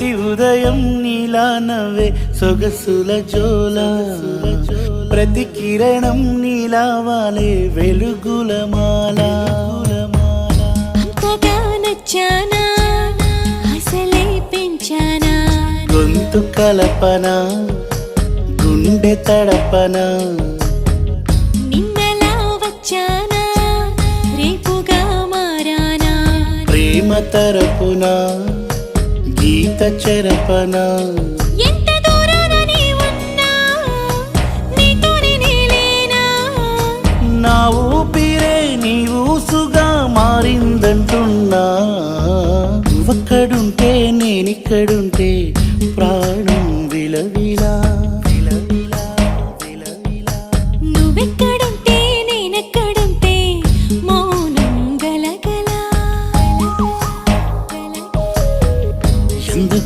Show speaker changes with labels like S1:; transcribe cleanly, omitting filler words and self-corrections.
S1: ప్రతి ఉదయం నీలా నవ్వే సొగసుల జోల ప్రతి కిరణం నీలా వాలే వెలుగుల మాల
S2: అంతగా నచ్చానా అసలే పెంచానా
S1: గొంతు కలపన గుండె తడపన
S2: నిన్నలా వచ్చానా రేపుగా మారానా
S1: ప్రేమ తరపున గీత చెరపన
S2: ఎంత దూరాన నీ ఉన్నా నీతోనే నేలేనా
S1: నా ఊపిరే నీ ఊసుగా మారిందంటున్నా నువ్వక్కడుంటే నేనిక్కడుంటే ప్రాణం విలవి